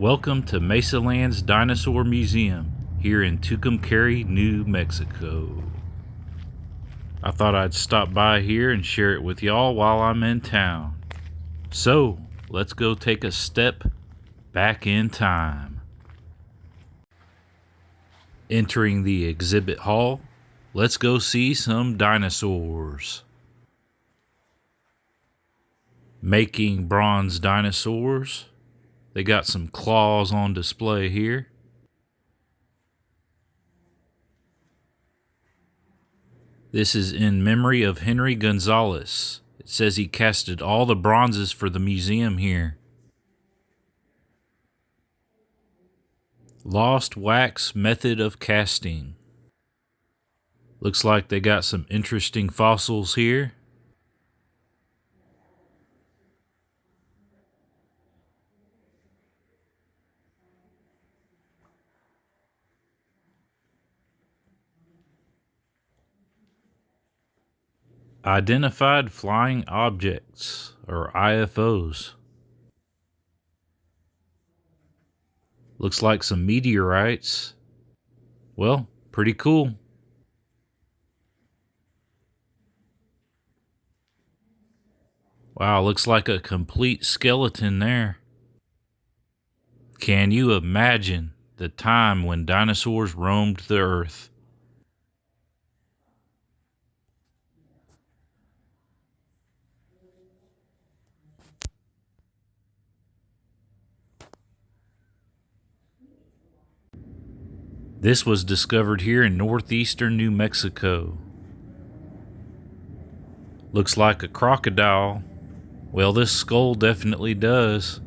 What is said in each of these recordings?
Welcome to Mesalands Dinosaur Museum here in Tucumcari, New Mexico. I thought I'd stop by here and share it with y'all while I'm in town. So, let's go take a step back in time. Entering the exhibit hall, let's go see some dinosaurs. Making bronze dinosaurs. They got some claws on display here. This is in memory of Henry Gonzalez. It says he casted all the bronzes for the museum here. Lost wax method of casting. Looks like they got some interesting fossils here. Identified flying objects, or IFOs. Looks like some meteorites. Well, pretty cool. Wow, looks like a complete skeleton there. Can you imagine the time when dinosaurs roamed the earth? This was discovered here in northeastern New Mexico. Looks like a crocodile. Well, this skull definitely does.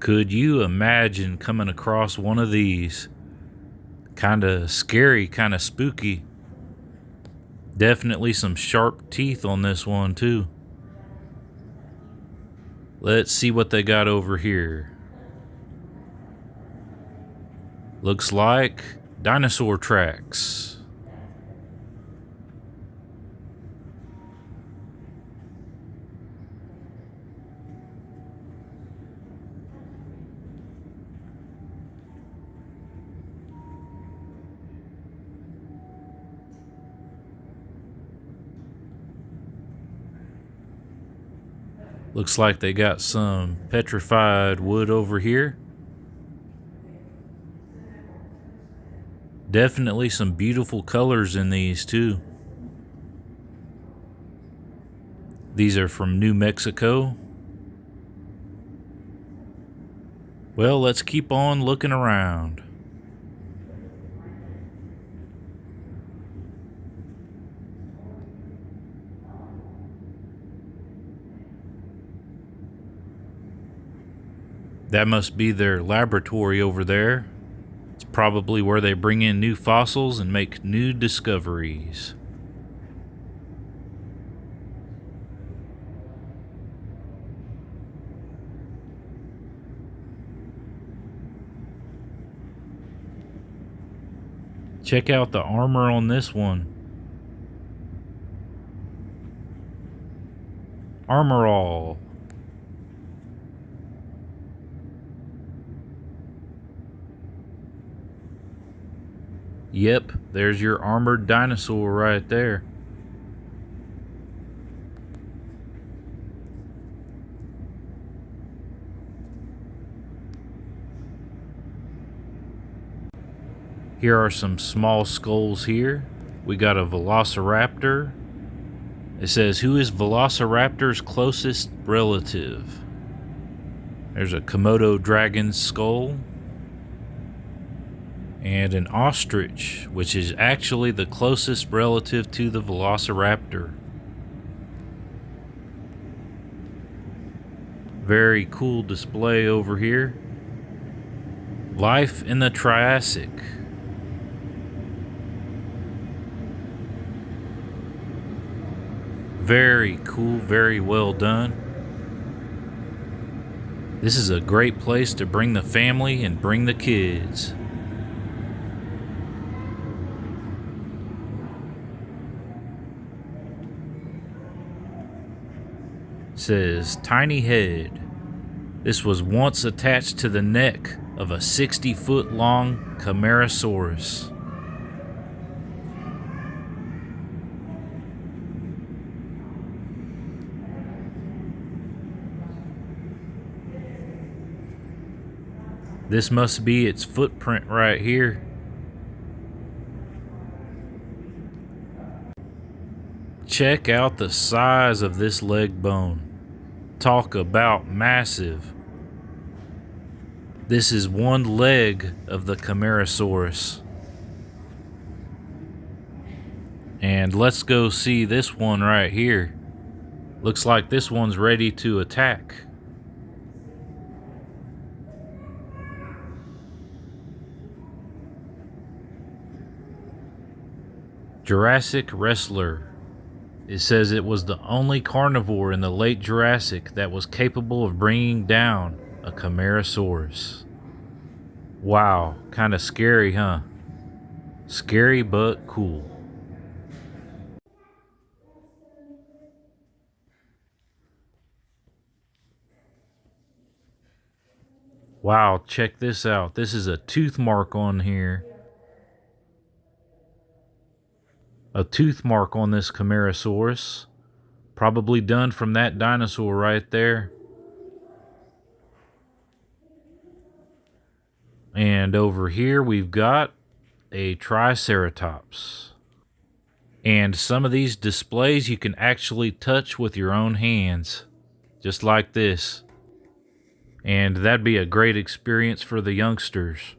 Could you imagine coming across one of these? Kinda scary, kinda spooky. Definitely some sharp teeth on this one too. Let's see what they got over here. Looks like dinosaur tracks. Looks like they got some petrified wood over here. Definitely some beautiful colors in these too. These are from New Mexico. Well, let's keep on looking around. That must be their laboratory over there. It's probably where they bring in new fossils and make new discoveries. Check out the armor on this one. Armor all. Yep, there's your armored dinosaur right there. Here are some small skulls here. We got a velociraptor. It says, who is Velociraptor's closest relative? There's a Komodo dragon skull. And an ostrich, which is actually the closest relative to the Velociraptor. Very cool display over here. Life in the Triassic. Very cool, very well done. This is a great place to bring the family and bring the kids. Says tiny head. This was once attached to the neck of a 60-foot long Camarasaurus. This must be its footprint right here. Check out the size of this leg bone. Talk about massive. This is one leg of the Camarasaurus. And let's go see this one right here. Looks like this one's ready to attack. Jurassic Wrestler. It says it was the only carnivore in the late Jurassic that was capable of bringing down a Camarasaurus. Wow, kind of scary, huh? Scary but cool. Wow, check this out. This is a tooth mark on here. A tooth mark on this Camarasaurus. Probably done from that dinosaur right there. And over here we've got a Triceratops. And some of these displays you can actually touch with your own hands. Just like this. And that'd be a great experience for the youngsters.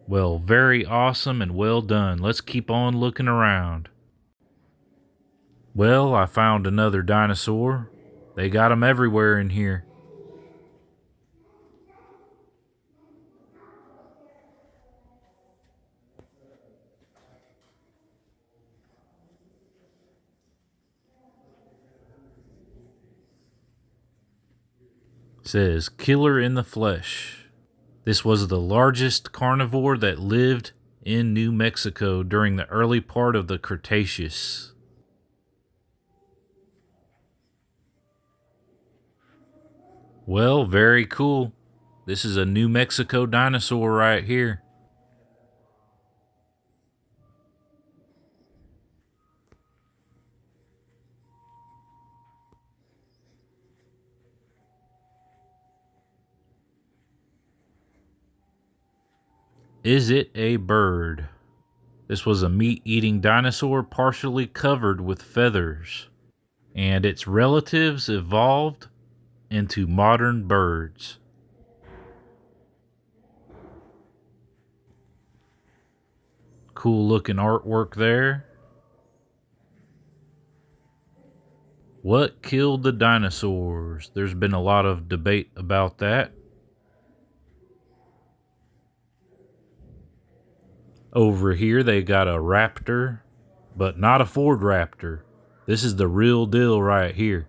Well, very awesome and well done. Let's keep on looking around. Well, I found another dinosaur. They got them everywhere in here. Says killer in the flesh. This was the largest carnivore that lived in New Mexico during the early part of the Cretaceous. Well, very cool. This is a New Mexico dinosaur right here. Is it a bird? This was a meat-eating dinosaur partially covered with feathers, and its relatives evolved into modern birds. Cool looking artwork there. What killed the dinosaurs? There's been a lot of debate about that. Over here they got a raptor, but not a Ford Raptor. This is the real deal right here.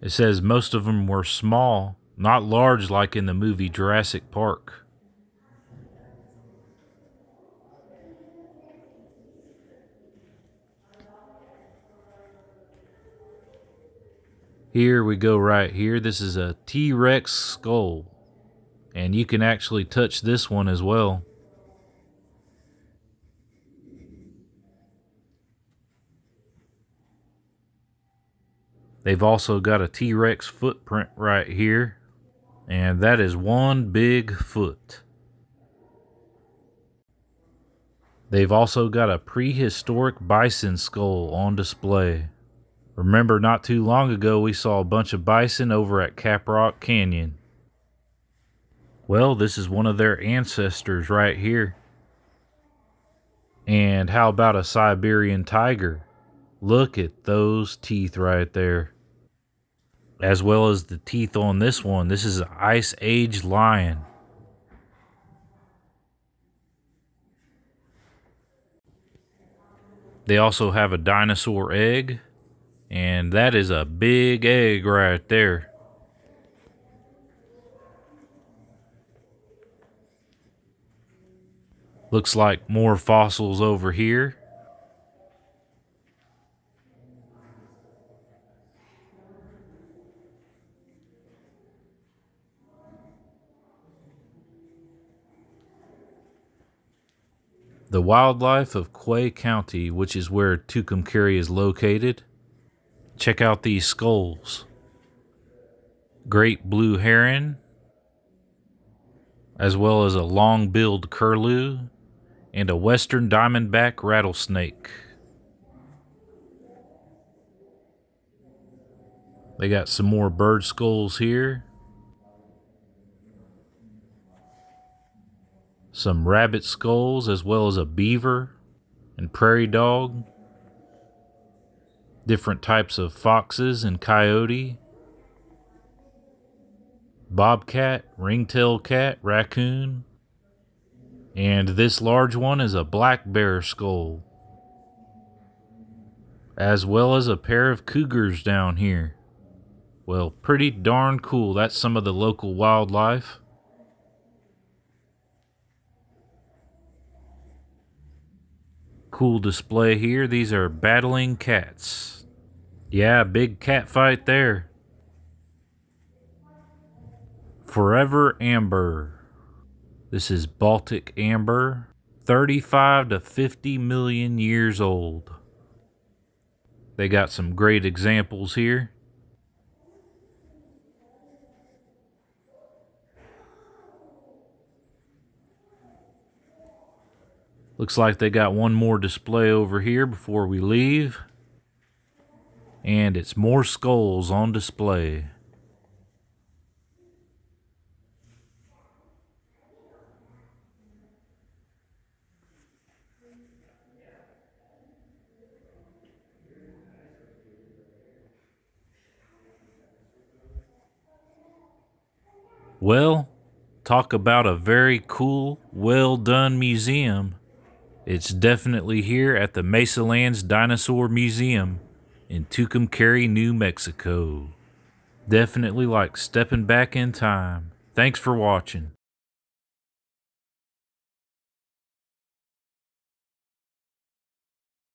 It says most of them were small, not large like in the movie Jurassic Park. Here we go right here. This is a T-Rex skull. And you can actually touch this one as well. They've also got a T-Rex footprint right here. And that is one big foot. They've also got a prehistoric bison skull on display. Remember, not too long ago we saw a bunch of bison over at Caprock Canyon. Well, this is one of their ancestors right here. And how about a Siberian tiger? Look at those teeth right there. As well as the teeth on this one. This is an Ice Age lion. They also have a dinosaur egg. And that is a big egg right there. Looks like more fossils over here. The wildlife of Quay County, which is where Tucumcari is located. Check out these skulls. Great blue heron, as well as a long-billed curlew, and a western diamondback rattlesnake. They got some more bird skulls here. Some rabbit skulls, as well as a beaver and prairie dog. Different types of foxes and coyote. Bobcat, ringtail cat, raccoon. And this large one is a black bear skull. As well as a pair of cougars down here. Well, pretty darn cool. That's some of the local wildlife. Cool display here. These are battling cats. Yeah, big cat fight there. Forever amber. This is Baltic amber. 35 to 50 million years old. They got some great examples here. Looks like they got one more display over here before we leave. And it's more skulls on display. Well, talk about a very cool, well done museum. It's definitely here at the Mesalands Dinosaur Museum in Tucumcari, New Mexico. Definitely like stepping back in time. Thanks for watching.